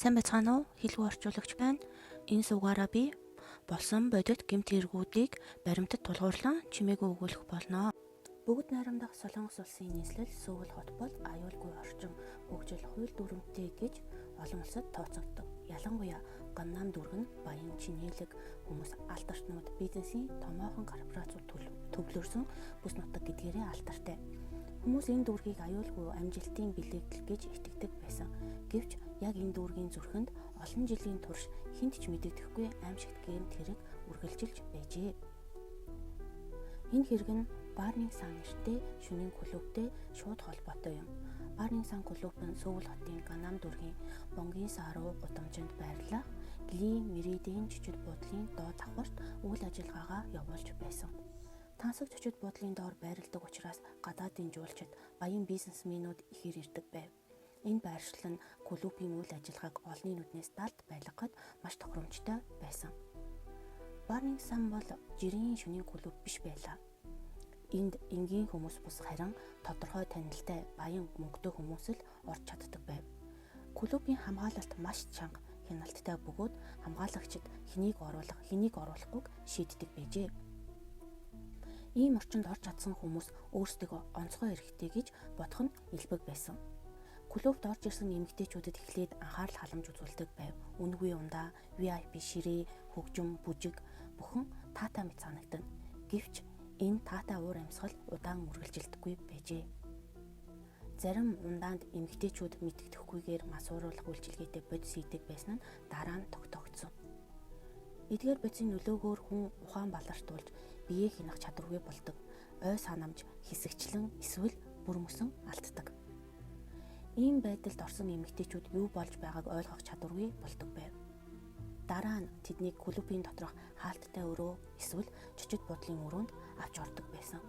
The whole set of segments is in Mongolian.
Сайн байцгаана уу? Хэлгүй орчуулагч байна. Энэ суугаараа би болсон бодит гэмт хэрэгүүдийг баримтад тулгуурлан чимээгүй өгүүлэх болно. Бүгд найрамдах Солонгос улсын нийслэл Сөүл хот бол аюулгүй орчин хөгжил хууль дүрмтэй гэж олон улсад тооцогддог. Ялангуяа Ганнам дүүрэг нь баян чинээлэг хүмүүс алдарчнууд бизнесийн томоохон корпорацууд төвлөрсөн бүс нутаг гэдгээрээ алдартай. Хүмүүс энэ дүүргийг аюулгүй амжилтын бэлэгдэл гэж итгэдэг байсан. Гэвч яг энэ дүүргийн зүрхэнд олон жилийн турш хинт ч мэдэгдэхгүй аимшигт гэмт хэрэг үргэлжилж байжээ. Энэ хэрэг нь Барнинг сан нэртэй шөнийн клубтэй шууд холбоотой юм. Барнинг сан клуб нь Сөүл хотын Ганнам дүүргийн Бонгийн саа руу гудамжинд байрлах Ли Меридийн чөчөд буудлын доод давхарт үйл ажиллагаагаа явуулж байсан. Тансаг чөчөд буудлын доор байрладаг учраас гадаадын жуулчид баян бизнесмэнүүд ихээр ирдэг байв. Энэ байршил нь клубын үйл ажиллагааг олонний нүднээс далд байлгахад маш тохиромжтой байсан. Барнинг сан бол жирийн шөнийн клуб биш байлаа. Энд энгийн хүмүүс бус харин тодорхой танилтай баян мөнгөтэй хүмүүс л орж чаддаг байв. Клубын хамгаалалт маш чанга хяналттай бөгөөд хамгаалагчид хэнийг оруулахгүйг шийддэг байжээ. Ийм орчинд орж чадсан хүмүүс өөрсдөө онцгой эрхтэй гэж бодох нь илбэг байсан. Клубт орж ирсэн эмэгтэйчүүдэд эхлээд анхаарал халамж үзүүлдэг байв. Үнэгүй ундаа, VIP ширээ, хөгжим, бүжиг бүхэн таатай мэт санагдана. Гэвч энэ таатай уур амьсгал удаан үргэлжилдэггүй байжээ. Зарим ундаанд эмэгтэйчүүд мэддэхгүйгээр масууруулах үйлчилгээтэй бодис хийдэг байсан нь дараа нь тогтоогдсон. Эдгээр бодисын нөлөөгөөр хүн ухаан балартуулж биеэ хянах чадваргүй болдог. Ой санамж, хэсэгчлэн эсвэл бүрмөсөн алддаг. Ийм байдалд орсон эмэгтэйчүүд юу болж байгааг ойлгох чадваргүй болдог байв. Дараа нь тэднийг клубын доторх хаалттай өрөө эсвэл чөчөд буудлын өрөөнд авч ордог байсан.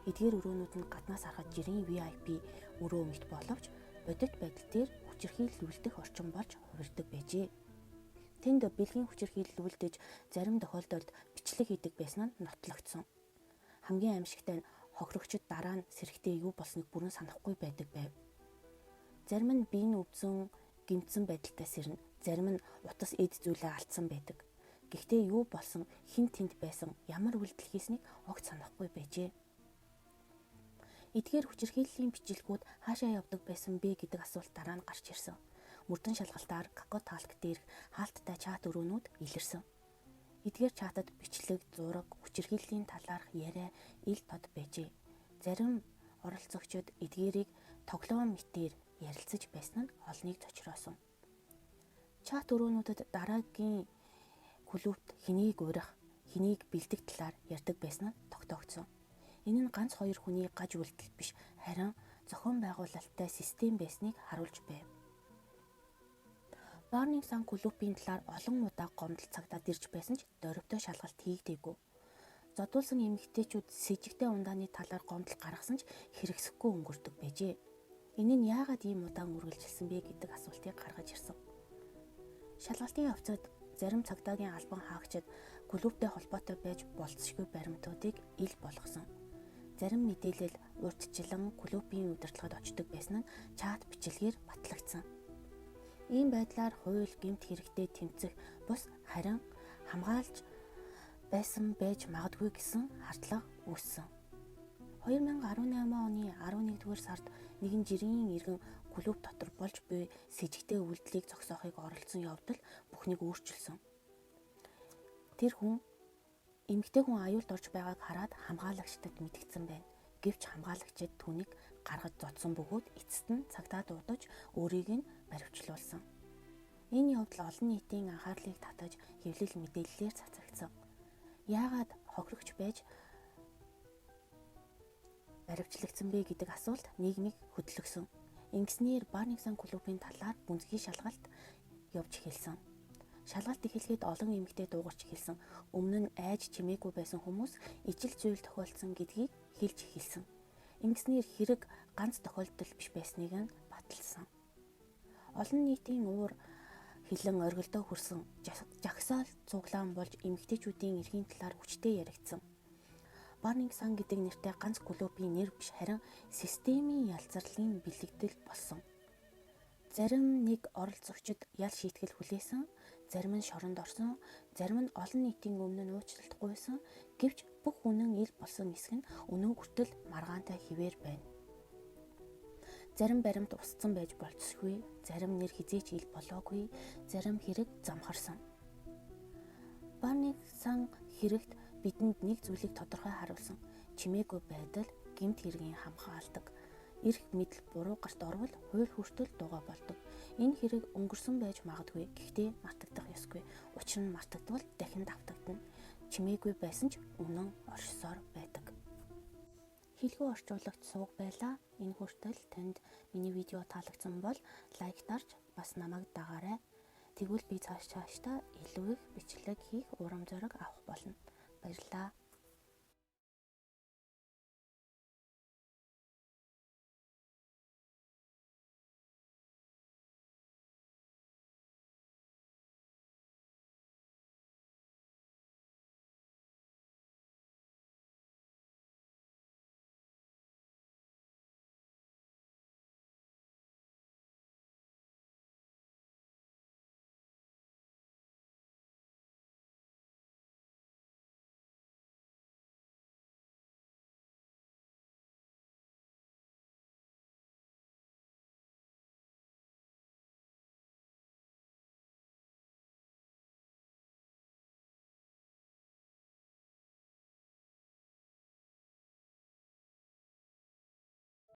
Эдгээр өрөөнүүд нь гаднаас харахад жирийн VIP өрөө мэт боловч бодит байдал дээр хүчирхийлүүлдэх орчин болж хувирдаг байжээ. Тэнд бэлгийн хүчирхийлүүлдэж зарим тохиолдолд бичлэг хийдэг байсан нь нотлогдсон. Хамгийн аимшигтай нь хохирогчид дараа нь сэрэгтээ юу болсныг бүрэн санахгүй байдаг байв. Зарим нь биеийн өвдсөн, гэмтсэн байдалтай сэрнэ. Зарим нь утас эд зүйлээ алдсан байдаг. Гэхдээ юу болсон, хэн тэнд байсан, ямар үйлдэл хийснийг огт санахгүй байжээ. Эдгээр хүчирхийллийн бичлэгүүд хаашаа явдаг байсан бэ гэдэг асуулт дараа нь гарч ирсэн. Мөрдөн шалгалтаар Какао Талк дээрх хаалттай чат өрөөнүүд илэрсэн. Эдгээр чатад бичлэг, зураг, хүчирхийллийн талаарх яриа ил тод байжээ. Зарим оролцогчид эдгээрийг тоглоом мэтээр ярилцаж байсан нь олныг зочроосон. Чат өрөөнүүдэд дараагийн клубт хэнийг урих, хэнийг бэлдэх талаар ярьдаг байсан нь тогтоогдсон. Энэ нь ганц хоёр хүний гаж үйлдэл биш, харин зохион байгуулалттай систем байсныг харуулж байв. Барнинг сан клубын талаар олон удаа гомдол цагдаад ирж байсан ч дөрвтэй шалгалт хийгдээгүй. Зодуулсан эмэгтэйчүүд с жигтэй ундааны талаар гомдол гаргасан ч хэрэгсэхгүй өнгөрдөг байжээ. Энэ нь яагаад ийм удаан үргэлжилсэн бэ гэдэг асуултыг гаргаж ирсэн. Шалгалтын явцад зарим цагдаагийн албан хаагчид клубтэй холбоотой байж болцсошгүй баримтуудыг ил болгосон. Зарим мэдээлэл урьдчилан клубын удирдлагад очдог байсан нь чат бичлэгээр батлагдсан. Ийм байдлаар хууль гэмт хэрэгтэй тэмцэх бус харин хамгаалж байсан байж магадгүй гэсэн хардлага үүссэн. 2018 оны 11-р сард нэгэн жирийн иргэн клуб дотор болж буй сэжигтэй үйлдэлийг зогсоохыг оролцсон явдал бүхнийг өөрчилсөн. Тэр хүн эмэгтэй хүн аюулд орж байгааг хараад хамгаалагчдад мэдгдсэн байна. Гэвч хамгаалагчид түүнийг гаргаж зодсон бөгөөд эцэст нь цагдаа дуудаж өөрийг нь баривчлуулсан. Энэ явдал олон нийтийн анхаарлыг татаж хэвлэл мэдээллээр цацагдсан. Яагаад хохирогч байж баривчлагдсан бэ гэдэг асуулт нийгмийг хөдөлгсөн. Ингэснээр Барнинг сан клубын талаар гүнзгий шалгалт явж эхэлсэн. Шалгалт эхлэхэд олон эмэгтэй дуугарч эхэлсэн. Өмнө нь айж чимээгүй байсан хүмүүс ижил зүйл тохиолдсон гэдгийг хэлж эхэлсэн. Ингэснээр хэрэг ганц тохиолдол биш байсныг нь баталсан. Олон нийтийн уур хилэн оргилдоо хүрсэн жагсаал цуглаан болж эмэгтэйчүүдийн эрхийн талаар хүчтэй яригдсан. Барнинг сан гэдэг нэртэй ганц клубын нэр биш харин системийн ялцарлын бэлэгдэл болсон. Зарим нэг оролцогчид ял шийтгэл хүлээсэн, зарим нь шоронд орсон, зарим нь олон нийтийн өмнө нь уучлалтгүйсэн. Гэвч бүх үнэн ил болсон хэсэг нь өнөө хүртэл маргаантай хിവэр байна. Зарим баримт устсан байж болцсогүй, зарим нэр хизээч ил болоогүй, зарим хэрэг замхарсан. Барны сан хэрэгт бидэнд нэг зүйлийг тодорхой харуулсан. Чимээгүй байдал гэмт хэргийн хамгаалдаг. Эрх мэдэл буруу гарт орвол хууль хүртэл дуугаа болдог. Энэ хэрэг өнгөрсөн байж магадгүй, гэхдээ мартагдах ёсгүй. Учир нь мартагдвал дахин давтагдана. Чимээгүй байсан ч үнэн оршсоор байдаг. Хэлгүй орчуулагч сууг байлаа. Энэ хүртэл танд миний видео таалагдсан бол лайк дарж бас намайг дагаарай. Тэгвэл би цаашдаа илүү их бичлэг хийх урам зориг авах болно. Баярлалаа.